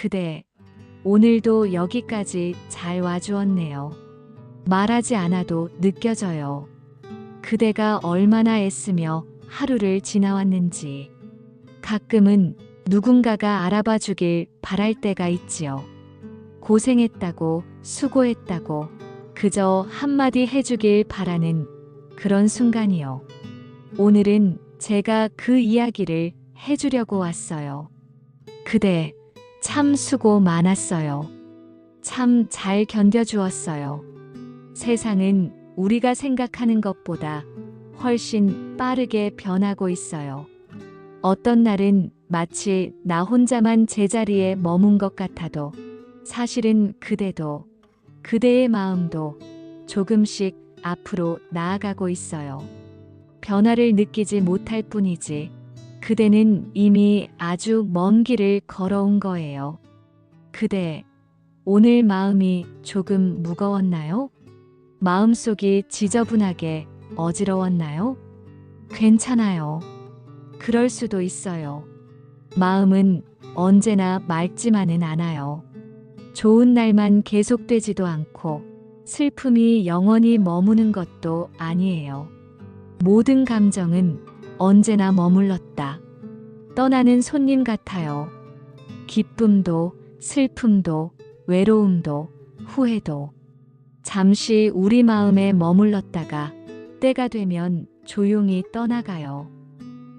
그대, 오늘도 여기까지 잘 와주었네요. 말하지 않아도 느껴져요. 그대가 얼마나 애쓰며 하루를 지나왔는지. 가끔은 누군가가 알아봐 주길 바랄 때가 있지요. 고생했다고, 수고했다고, 그저 한마디 해주길 바라는 그런 순간이요. 오늘은 제가 그 이야기를 해주려고 왔어요. 그대, 참 수고 많았어요. 참 잘 견뎌주었어요. 세상은 우리가 생각하는 것보다 훨씬 빠르게 변하고 있어요. 어떤 날은 마치 나 혼자만 제자리에 머문 것 같아도 사실은 그대도, 그대의 마음도 조금씩 앞으로 나아가고 있어요. 변화를 느끼지 못할 뿐이지 그대는 이미 아주 먼 길을 걸어온 거예요. 그대, 오늘 마음이 조금 무거웠나요? 마음속이 지저분하게 어지러웠나요? 괜찮아요. 그럴 수도 있어요. 마음은 언제나 맑지만은 않아요. 좋은 날만 계속되지도 않고 슬픔이 영원히 머무는 것도 아니에요. 모든 감정은 언제나 머물렀다. 떠나는 손님 같아요. 기쁨도, 슬픔도, 외로움도, 후회도. 잠시 우리 마음에 머물렀다가 때가 되면 조용히 떠나가요.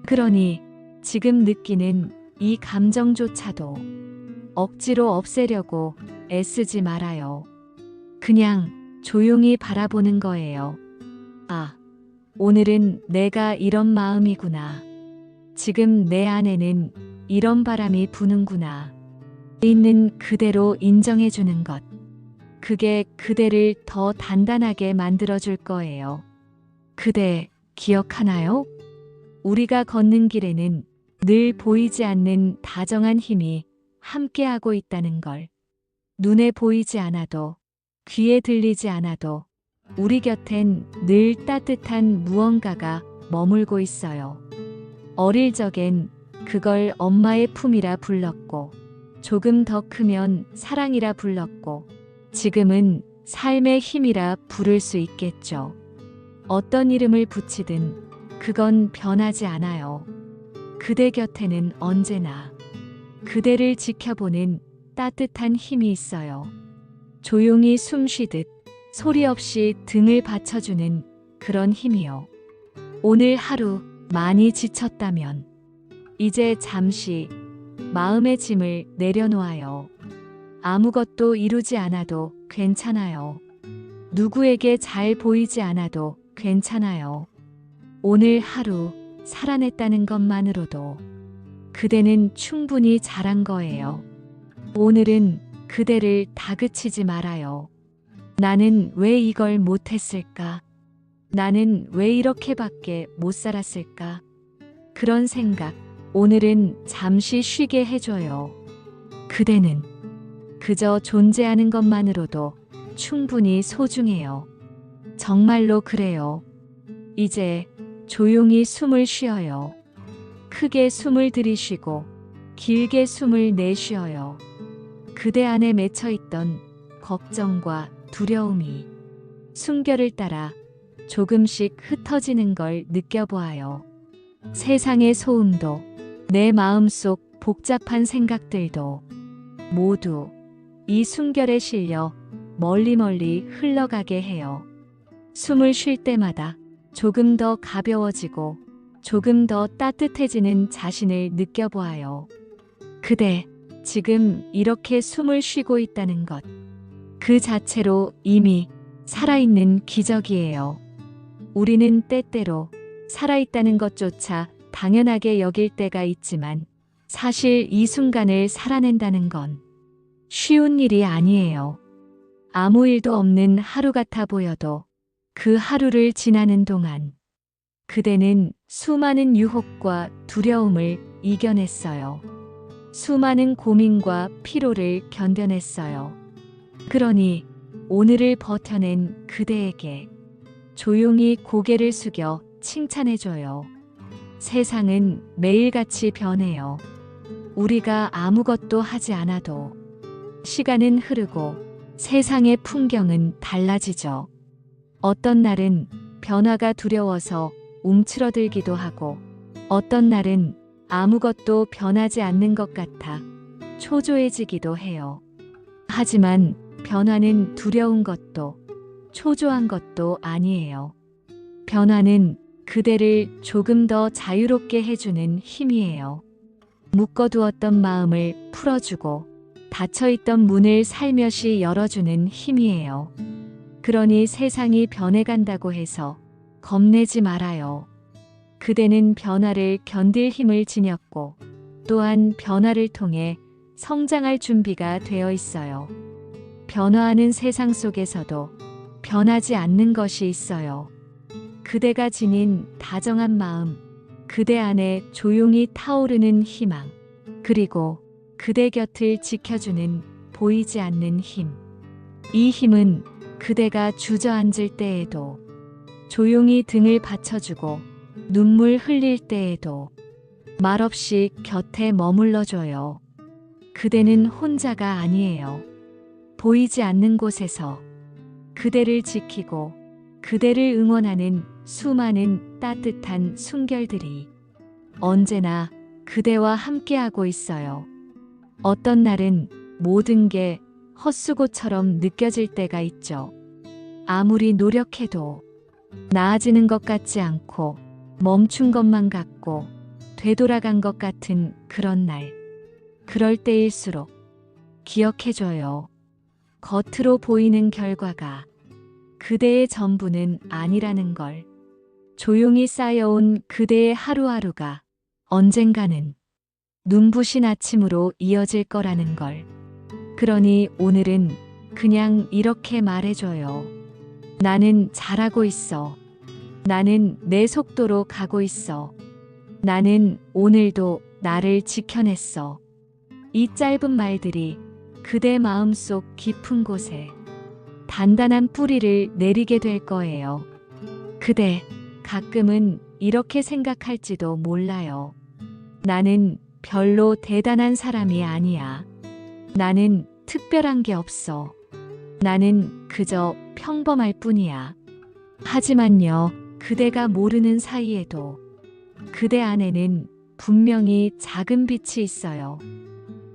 그러니 지금 느끼는 이 감정조차도 억지로 없애려고 애쓰지 말아요. 그냥 조용히 바라보는 거예요. 아, 오늘은 내가 이런 마음이구나. 지금 내 안에는 이런 바람이 부는구나. 있는 그대로 인정해주는 것. 그게 그대를 더 단단하게 만들어줄 거예요. 그대, 기억하나요? 우리가 걷는 길에는 늘 보이지 않는 다정한 힘이 함께하고 있다는 걸. 눈에 보이지 않아도, 귀에 들리지 않아도 우리 곁엔 늘 따뜻한 무언가가 머물고 있어요. 어릴 적엔 그걸 엄마의 품이라 불렀고, 조금 더 크면 사랑이라 불렀고, 지금은 삶의 힘이라 부를 수 있겠죠. 어떤 이름을 붙이든 그건 변하지 않아요. 그대 곁에는 언제나 그대를 지켜보는 따뜻한 힘이 있어요. 조용히 숨 쉬듯 소리 없이 등을 받쳐주는 그런 힘이요. 오늘 하루 많이 지쳤다면 이제 잠시 마음의 짐을 내려놓아요. 아무것도 이루지 않아도 괜찮아요. 누구에게 잘 보이지 않아도 괜찮아요. 오늘 하루 살아냈다는 것만으로도 그대는 충분히 잘한 거예요. 오늘은 그대를 다그치지 말아요. 나는 왜 이걸 못했을까? 나는 왜 이렇게밖에 못 살았을까? 그런 생각, 오늘은 잠시 쉬게 해줘요. 그대는 그저 존재하는 것만으로도 충분히 소중해요. 정말로 그래요. 이제 조용히 숨을 쉬어요. 크게 숨을 들이쉬고 길게 숨을 내쉬어요. 그대 안에 맺혀있던 걱정과 두려움이 숨결을 따라 조금씩 흩어지는 걸 느껴보아요. 세상의 소음도 내 마음속 복잡한 생각들도 모두 이 숨결에 실려 멀리 흘러가게 해요. 숨을 쉴 때마다 조금 더 가벼워지고 조금 더 따뜻해지는 자신을 느껴보아요. 그대, 지금 이렇게 숨을 쉬고 있다는 것. 그 자체로 이미 살아있는 기적이에요. 우리는 때때로 살아있다는 것조차 당연하게 여길 때가 있지만 사실 이 순간을 살아낸다는 건 쉬운 일이 아니에요. 아무 일도 없는 하루 같아 보여도 그 하루를 지나는 동안 그대는 수많은 유혹과 두려움을 이겨냈어요. 수많은 고민과 피로를 견뎌냈어요. 그러니 오늘을 버텨낸 그대에게 조용히 고개를 숙여 칭찬해줘요. 세상은 매일같이 변해요. 우리가 아무것도 하지 않아도 시간은 흐르고 세상의 풍경은 달라지죠. 어떤 날은 변화가 두려워서 움츠러들기도 하고 어떤 날은 아무것도 변하지 않는 것 같아 초조해지기도 해요. 하지만 변화는 두려운 것도 초조한 것도 아니에요. 변화는 그대를 조금 더 자유롭게 해주는 힘이에요. 묶어두었던 마음을 풀어주고 닫혀있던 문을 살며시 열어주는 힘이에요. 그러니 세상이 변해간다고 해서 겁내지 말아요. 그대는 변화를 견딜 힘을 지녔고 또한 변화를 통해 성장할 준비가 되어 있어요. 변화하는 세상 속에서도 변하지 않는 것이 있어요. 그대가 지닌 다정한 마음, 그대 안에 조용히 타오르는 희망, 그리고 그대 곁을 지켜주는 보이지 않는 힘. 이 힘은 그대가 주저앉을 때에도, 조용히 등을 받쳐주고 눈물 흘릴 때에도 말없이 곁에 머물러줘요. 그대는 혼자가 아니에요. 보이지 않는 곳에서 그대를 지키고 그대를 응원하는 수많은 따뜻한 숨결들이 언제나 그대와 함께하고 있어요. 어떤 날은 모든 게 헛수고처럼 느껴질 때가 있죠. 아무리 노력해도 나아지는 것 같지 않고 멈춘 것만 같고 되돌아간 것 같은 그런 날. 그럴 때일수록 기억해줘요. 겉으로 보이는 결과가 그대의 전부는 아니라는 걸. 조용히 쌓여온 그대의 하루하루가 언젠가는 눈부신 아침으로 이어질 거라는 걸. 그러니 오늘은 그냥 이렇게 말해줘요. 나는 잘하고 있어. 나는 내 속도로 가고 있어. 나는 오늘도 나를 지켜냈어. 이 짧은 말들이 그대 마음속 깊은 곳에 단단한 뿌리를 내리게 될 거예요. 그대, 가끔은 이렇게 생각할지도 몰라요. 나는 별로 대단한 사람이 아니야. 나는 특별한 게 없어. 나는 그저 평범할 뿐이야. 하지만요, 그대가 모르는 사이에도 그대 안에는 분명히 작은 빛이 있어요.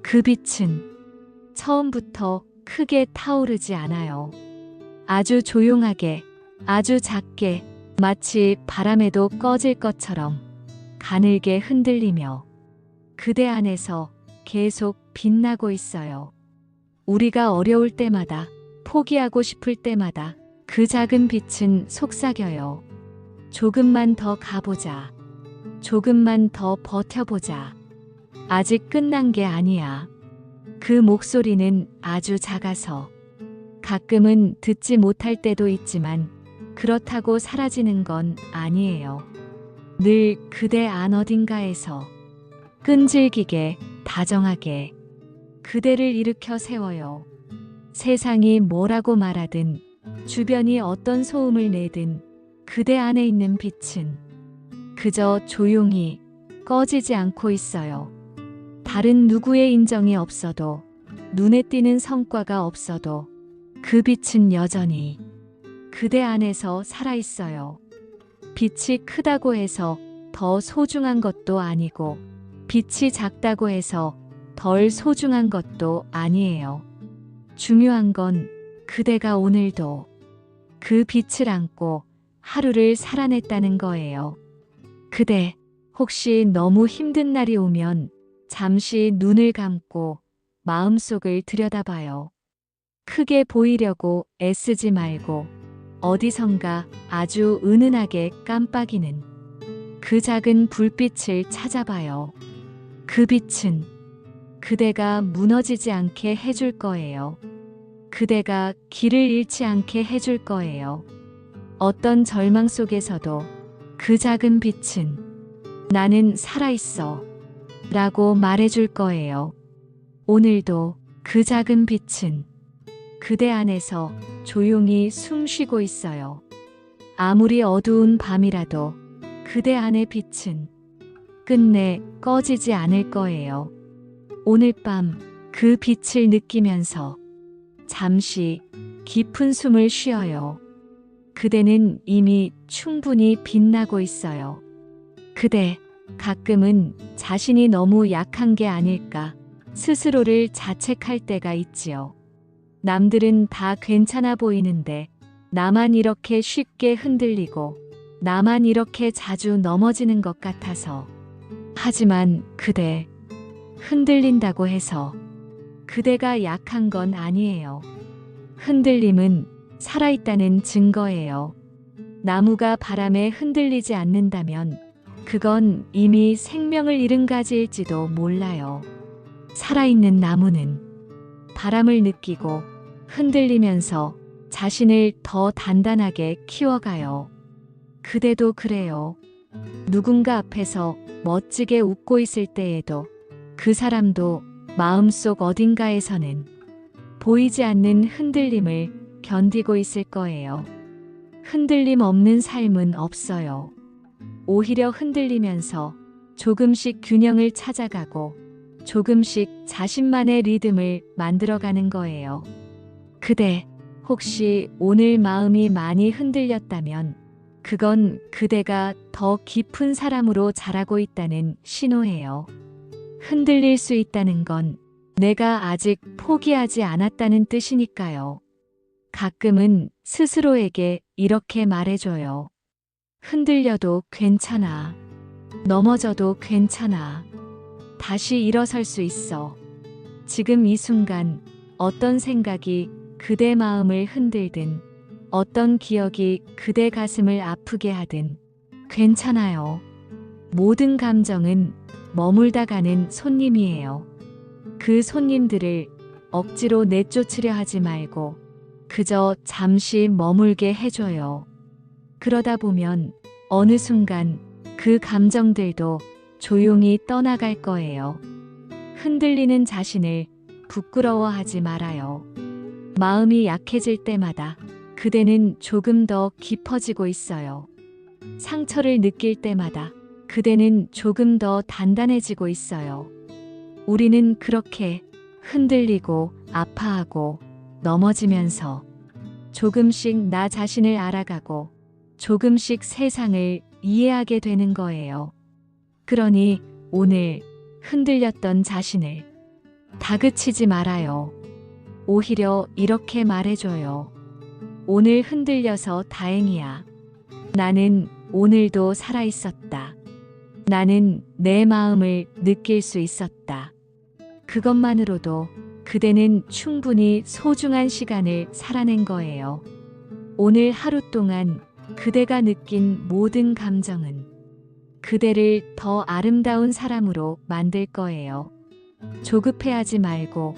그 빛은 처음부터 크게 타오르지 않아요. 아주 조용하게, 아주 작게, 마치 바람에도 꺼질 것처럼 가늘게 흔들리며 그대 안에서 계속 빛나고 있어요. 우리가 어려울 때마다, 포기하고 싶을 때마다 그 작은 빛은 속삭여요. 조금만 더 가보자. 조금만 더 버텨보자. 아직 끝난 게 아니야. 그 목소리는 아주 작아서 가끔은 듣지 못할 때도 있지만 그렇다고 사라지는 건 아니에요. 늘 그대 안 어딘가에서 끈질기게, 다정하게 그대를 일으켜 세워요. 세상이 뭐라고 말하든, 주변이 어떤 소음을 내든 그대 안에 있는 빛은 그저 조용히 꺼지지 않고 있어요. 다른 누구의 인정이 없어도, 눈에 띄는 성과가 없어도 그 빛은 여전히 그대 안에서 살아있어요. 빛이 크다고 해서 더 소중한 것도 아니고, 빛이 작다고 해서 덜 소중한 것도 아니에요. 중요한 건 그대가 오늘도 그 빛을 안고 하루를 살아냈다는 거예요. 그대, 혹시 너무 힘든 날이 오면 잠시 눈을 감고 마음속을 들여다봐요. 크게 보이려고 애쓰지 말고 어디선가 아주 은은하게 깜빡이는 그 작은 불빛을 찾아봐요. 그 빛은 그대가 무너지지 않게 해줄 거예요. 그대가 길을 잃지 않게 해줄 거예요. 어떤 절망 속에서도 그 작은 빛은 나는 살아있어 라고 말해줄 거예요. 오늘도 그 작은 빛은 그대 안에서 조용히 숨 쉬고 있어요. 아무리 어두운 밤이라도 그대 안의 빛은 끝내 꺼지지 않을 거예요. 오늘 밤 그 빛을 느끼면서 잠시 깊은 숨을 쉬어요. 그대는 이미 충분히 빛나고 있어요. 그대, 가끔은 자신이 너무 약한 게 아닐까 스스로를 자책할 때가 있지요. 남들은 다 괜찮아 보이는데 나만 이렇게 쉽게 흔들리고 나만 이렇게 자주 넘어지는 것 같아서. 하지만 그대, 흔들린다고 해서 그대가 약한 건 아니에요. 흔들림은 살아있다는 증거예요. 나무가 바람에 흔들리지 않는다면 그건 이미 생명을 잃은 가지일지도 몰라요. 살아있는 나무는 바람을 느끼고 흔들리면서 자신을 더 단단하게 키워가요. 그대도 그래요. 누군가 앞에서 멋지게 웃고 있을 때에도 그 사람도 마음속 어딘가에서는 보이지 않는 흔들림을 견디고 있을 거예요. 흔들림 없는 삶은 없어요. 오히려 흔들리면서 조금씩 균형을 찾아가고 조금씩 자신만의 리듬을 만들어가는 거예요. 그대, 혹시 오늘 마음이 많이 흔들렸다면 그건 그대가 더 깊은 사람으로 자라고 있다는 신호예요. 흔들릴 수 있다는 건 내가 아직 포기하지 않았다는 뜻이니까요. 가끔은 스스로에게 이렇게 말해줘요. 흔들려도 괜찮아. 넘어져도 괜찮아. 다시 일어설 수 있어. 지금 이 순간 어떤 생각이 그대 마음을 흔들든 어떤 기억이 그대 가슴을 아프게 하든 괜찮아요. 모든 감정은 머물다 가는 손님이에요. 그 손님들을 억지로 내쫓으려 하지 말고 그저 잠시 머물게 해줘요. 그러다 보면 어느 순간 그 감정들도 조용히 떠나갈 거예요. 흔들리는 자신을 부끄러워하지 말아요. 마음이 약해질 때마다 그대는 조금 더 깊어지고 있어요. 상처를 느낄 때마다 그대는 조금 더 단단해지고 있어요. 우리는 그렇게 흔들리고 아파하고 넘어지면서 조금씩 나 자신을 알아가고 조금씩 세상을 이해하게 되는 거예요. 그러니 오늘 흔들렸던 자신을 다그치지 말아요. 오히려 이렇게 말해줘요. 오늘 흔들려서 다행이야. 나는 오늘도 살아있었다. 나는 내 마음을 느낄 수 있었다. 그것만으로도 그대는 충분히 소중한 시간을 살아낸 거예요. 오늘 하루 동안 그대가 느낀 모든 감정은 그대를 더 아름다운 사람으로 만들 거예요. 조급해하지 말고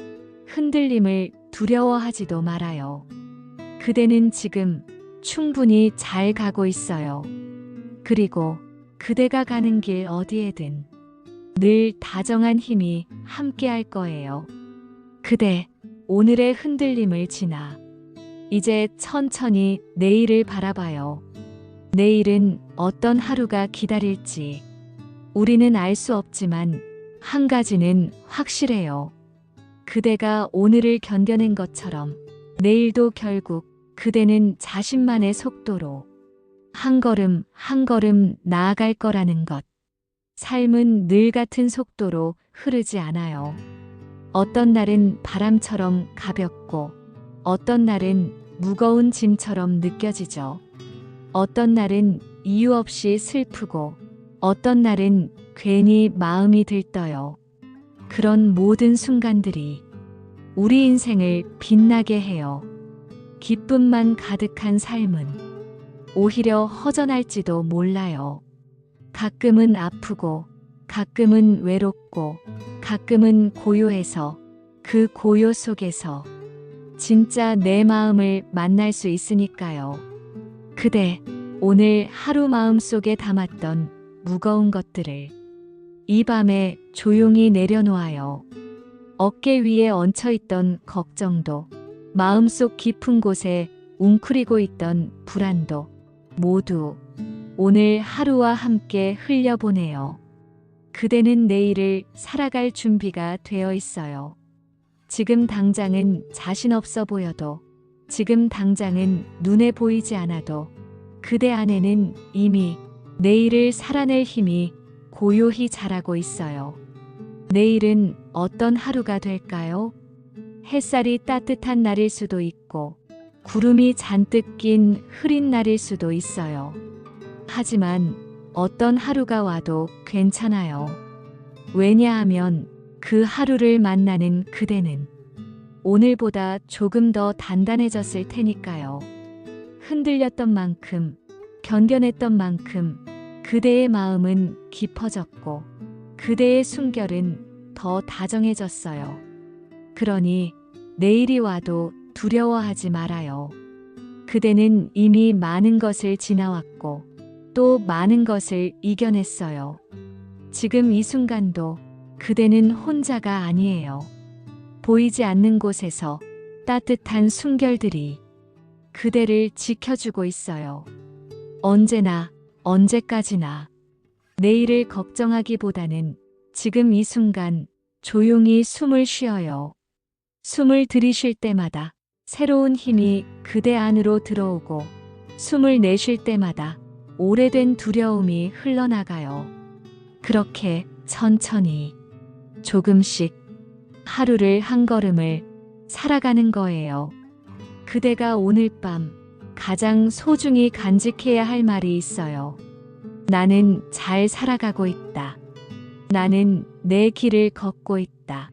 흔들림을 두려워하지도 말아요. 그대는 지금 충분히 잘 가고 있어요. 그리고 그대가 가는 길 어디에든 늘 다정한 힘이 함께 할 거예요. 그대, 오늘의 흔들림을 지나 이제 천천히 내일을 바라봐요. 내일은 어떤 하루가 기다릴지 우리는 알 수 없지만 한 가지는 확실해요. 그대가 오늘을 견뎌낸 것처럼 내일도 결국 그대는 자신만의 속도로 한 걸음 한 걸음 나아갈 거라는 것. 삶은 늘 같은 속도로 흐르지 않아요. 어떤 날은 바람처럼 가볍고 어떤 날은 무거운 짐처럼 느껴지죠. 어떤 날은 이유 없이 슬프고 어떤 날은 괜히 마음이 들떠요. 그런 모든 순간들이 우리 인생을 빛나게 해요. 기쁨만 가득한 삶은 오히려 허전할지도 몰라요. 가끔은 아프고 가끔은 외롭고 가끔은 고요해서 그 고요 속에서 진짜 내 마음을 만날 수 있으니까요. 그대, 오늘 하루 마음속에 담았던 무거운 것들을 이 밤에 조용히 내려놓아요. 어깨 위에 얹혀있던 걱정도 마음속 깊은 곳에 웅크리고 있던 불안도 모두 오늘 하루와 함께 흘려보내요. 그대는 내일을 살아갈 준비가 되어 있어요. 지금 당장은 자신 없어 보여도, 지금 당장은 눈에 보이지 않아도 그대 안에는 이미 내일을 살아낼 힘이 고요히 자라고 있어요. 내일은 어떤 하루가 될까요? 햇살이 따뜻한 날일 수도 있고, 구름이 잔뜩 낀 흐린 날일 수도 있어요. 하지만 어떤 하루가 와도 괜찮아요. 왜냐하면 그 하루를 만나는 그대는 오늘보다 조금 더 단단해졌을 테니까요. 흔들렸던 만큼, 견뎌냈던 만큼 그대의 마음은 깊어졌고 그대의 숨결은 더 다정해졌어요. 그러니 내일이 와도 두려워하지 말아요. 그대는 이미 많은 것을 지나왔고 또 많은 것을 이겨냈어요. 지금 이 순간도 그대는 혼자가 아니에요. 보이지 않는 곳에서 따뜻한 숨결들이 그대를 지켜주고 있어요. 언제나, 언제까지나 내일을 걱정하기보다는 지금 이 순간 조용히 숨을 쉬어요. 숨을 들이쉴 때마다 새로운 힘이 그대 안으로 들어오고, 숨을 내쉴 때마다 오래된 두려움이 흘러나가요. 그렇게 천천히, 조금씩 하루를 한 걸음을 살아가는 거예요. 그대가 오늘 밤 가장 소중히 간직해야 할 말이 있어요. 나는 잘 살아가고 있다. 나는 내 길을 걷고 있다.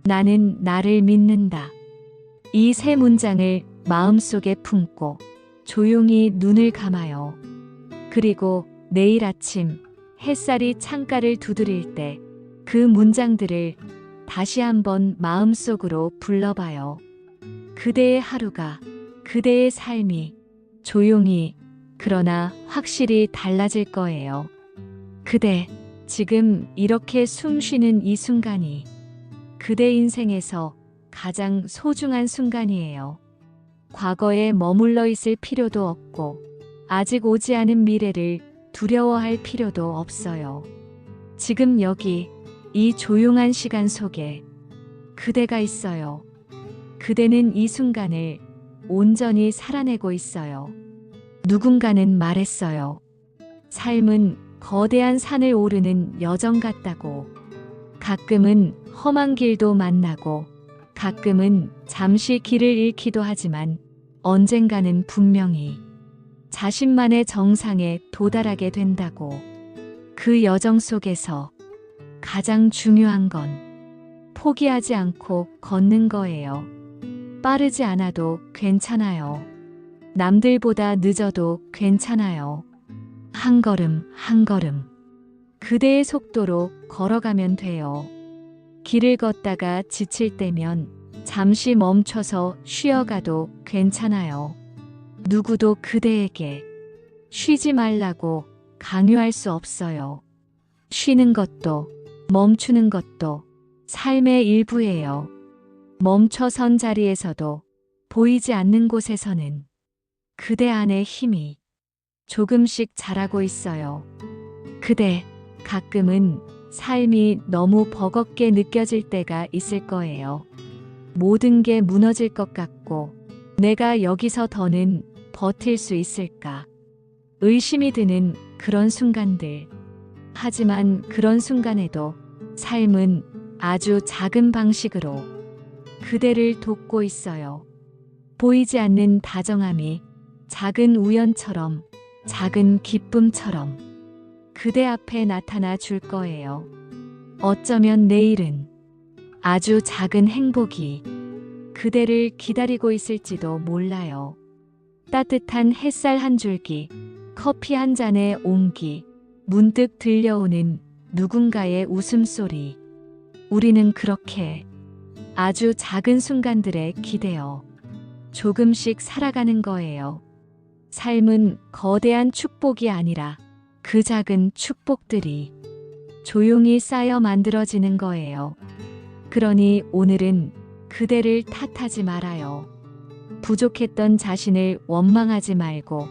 나는 나를 믿는다. 이 세 문장을 마음속에 품고 조용히 눈을 감아요. 그리고 내일 아침 햇살이 창가를 두드릴 때 그 문장들을 다시 한번 마음속으로 불러봐요. 그대의 하루가, 그대의 삶이 조용히 그러나 확실히 달라질 거예요. 그대, 지금 이렇게 숨 쉬는 이 순간이 그대 인생에서 가장 소중한 순간이에요. 과거에 머물러 있을 필요도 없고, 아직 오지 않은 미래를 두려워할 필요도 없어요. 지금 여기, 이 조용한 시간 속에 그대가 있어요. 그대는 이 순간을 온전히 살아내고 있어요. 누군가는 말했어요. 삶은 거대한 산을 오르는 여정 같다고. 가끔은 험한 길도 만나고, 가끔은 잠시 길을 잃기도 하지만 언젠가는 분명히 자신만의 정상에 도달하게 된다고. 그 여정 속에서 가장 중요한 건 포기하지 않고 걷는 거예요. 빠르지 않아도 괜찮아요. 남들보다 늦어도 괜찮아요. 한 걸음 한 걸음 그대의 속도로 걸어가면 돼요. 길을 걷다가 지칠 때면 잠시 멈춰서 쉬어가도 괜찮아요. 누구도 그대에게 쉬지 말라고 강요할 수 없어요. 쉬는 것도 멈추는 것도 삶의 일부예요. 멈춰선 자리에서도, 보이지 않는 곳에서는 그대 안의 힘이 조금씩 자라고 있어요. 그대, 가끔은 삶이 너무 버겁게 느껴질 때가 있을 거예요. 모든 게 무너질 것 같고, 내가 여기서 더는 버틸 수 있을까? 의심이 드는 그런 순간들. 하지만 그런 순간에도 삶은 아주 작은 방식으로 그대를 돕고 있어요. 보이지 않는 다정함이 작은 우연처럼, 작은 기쁨처럼 그대 앞에 나타나 줄 거예요. 어쩌면 내일은 아주 작은 행복이 그대를 기다리고 있을지도 몰라요. 따뜻한 햇살 한 줄기, 커피 한 잔의 온기, 문득 들려오는 누군가의 웃음소리. 우리는 그렇게 아주 작은 순간들에 기대어 조금씩 살아가는 거예요. 삶은 거대한 축복이 아니라 그 작은 축복들이 조용히 쌓여 만들어지는 거예요. 그러니 오늘은 그대를 탓하지 말아요. 부족했던 자신을 원망하지 말고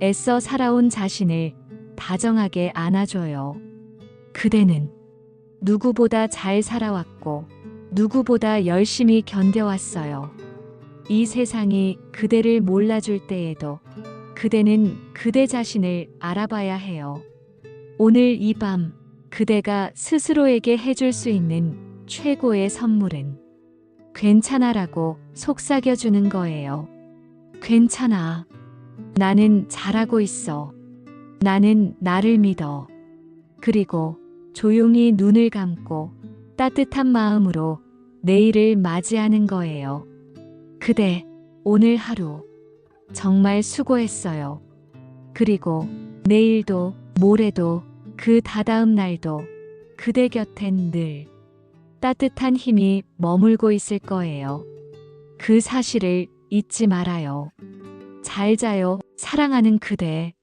애써 살아온 자신을 다정하게 안아줘요. 그대는 누구보다 잘 살아왔고 누구보다 열심히 견뎌왔어요. 이 세상이 그대를 몰라줄 때에도 그대는 그대 자신을 알아봐야 해요. 오늘 이 밤 그대가 스스로에게 해줄 수 있는 최고의 선물은 괜찮아라고 속삭여주는 거예요. 괜찮아. 나는 잘하고 있어. 나는 나를 믿어. 그리고 조용히 눈을 감고 따뜻한 마음으로 내일을 맞이하는 거예요. 그대, 오늘 하루 정말 수고했어요. 그리고 내일도, 모레도, 그 다다음 날도 그대 곁엔 늘 따뜻한 힘이 머물고 있을 거예요. 그 사실을 잊지 말아요. 잘 자요, 사랑하는 그대.